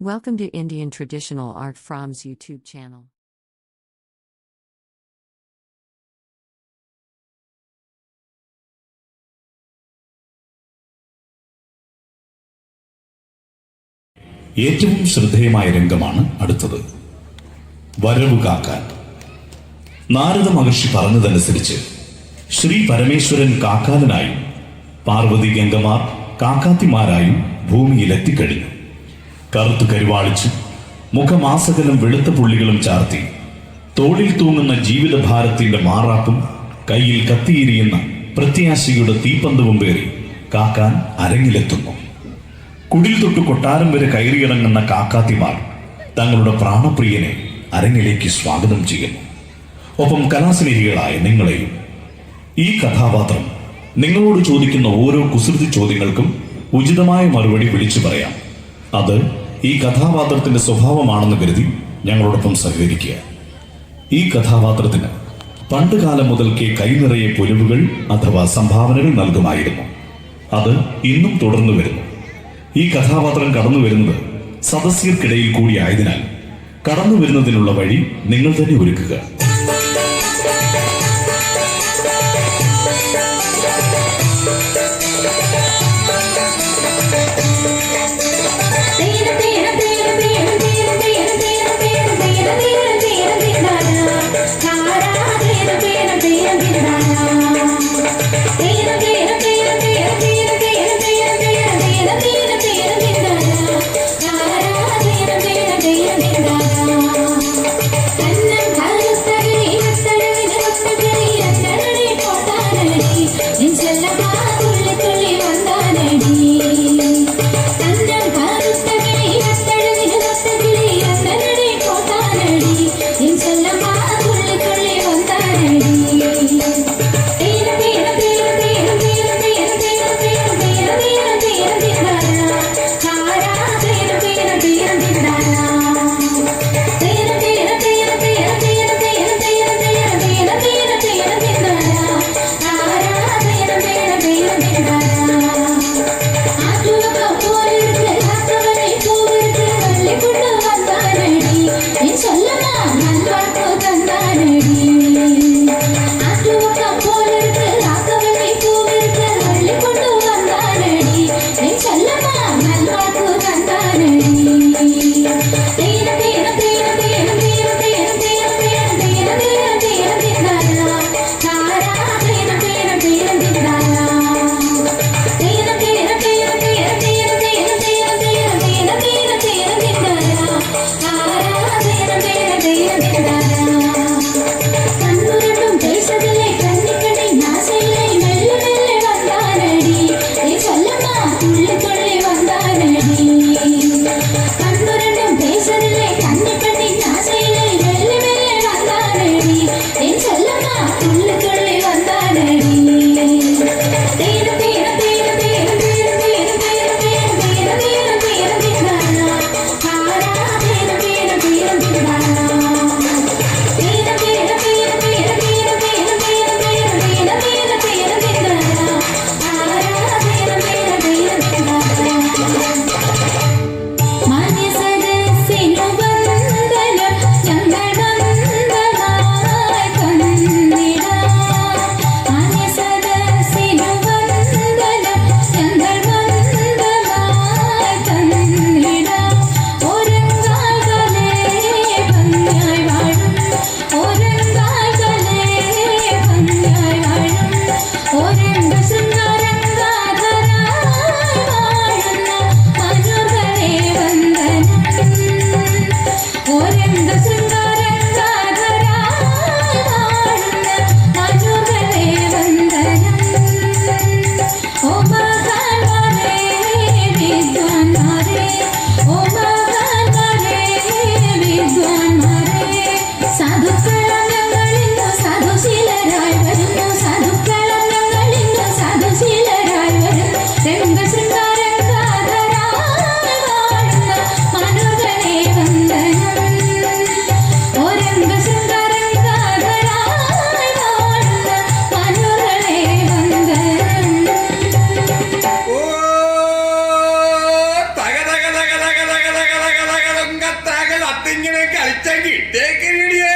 Welcome to Indian Traditional Art From's YouTube channel. ഏറ്റവും ശ്രദ്ധേയമായ രംഗമാണ് അടുത്തത്. വരവ് കാക്കാൻ. നാരദ മഹർഷി പറഞ്ഞതനുസരിച്ച് ശ്രീ പരമേശ്വരൻ കാക്കാലനായും പാർവതി ഗംഗമാർ കാക്കാത്തിമാരായും ഭൂമിയിലെത്തിക്കഴിഞ്ഞു. കറുത്തു കരുവാളിച്ച് മുഖമാസകലം വെളുത്ത പുള്ളികളും ചാർത്തി തോളിൽ തൂങ്ങുന്ന ജീവിതഭാരത്തിന്റെ മാറാപ്പും കയ്യിൽ കത്തിയിരിയുന്ന പ്രത്യാശയുടെ തീപ്പന്തവും പേറി കാക്കാൻ അരങ്ങിലെത്തുന്നു. കുടിൽ തൊട്ട് കൊട്ടാരം വരെ കയറിയിറങ്ങുന്ന കാക്കാത്തിമാർ തങ്ങളുടെ പ്രാണപ്രിയനെ അരങ്ങിലേക്ക് സ്വാഗതം ചെയ്യുന്നു. ഒപ്പം കലാസ്നേഹികളായ നിങ്ങളെയും. ഈ കഥാപാത്രം നിങ്ങളോട് ചോദിക്കുന്ന ഓരോ കുസൃതി ചോദ്യങ്ങൾക്കും ഉചിതമായ മറുപടി വിളിച്ചു പറയാം. അത് ഈ കഥാപാത്രത്തിന്റെ സ്വഭാവമാണെന്ന് കരുതി ഞങ്ങളോടൊപ്പം സഹകരിക്കുക. ഈ കഥാപാത്രത്തിന് പണ്ടുകാലം മുതൽക്കേ കൈനിറയെ പൊലിവുകൾ അഥവാ സംഭാവനകൾ നൽകുമായിരുന്നു. അത് ഇന്നും തുടർന്നു വരുന്നു. ഈ കഥാപാത്രം കടന്നു വരുന്നത് സദസ്യർക്കിടയിൽ കൂടിയായതിനാൽ കടന്നു വരുന്നതിനുള്ള വഴി നിങ്ങൾ തന്നെ ഒരുക്കുക. in കളിച്ച കിട്ടേക്കടിയേ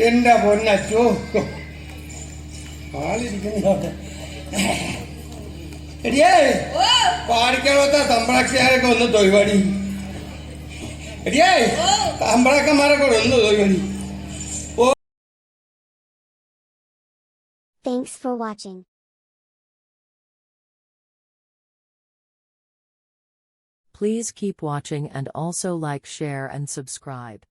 എന്റെ പൊന്നച്ചോ ആളിരിക്കുന്നോട്ടെ എടിയേ പാടിക്കാളത്തെ തമ്പ്രാക്ഷിയാരൊക്കെ ഒന്ന് തൊഴിവാടി എടിയേ തമ്പ്രാക്കന്മാരൊക്കെ ഒന്ന് തൊഴിവാടി. Thanks for watching. Please keep watching and also like, share and subscribe.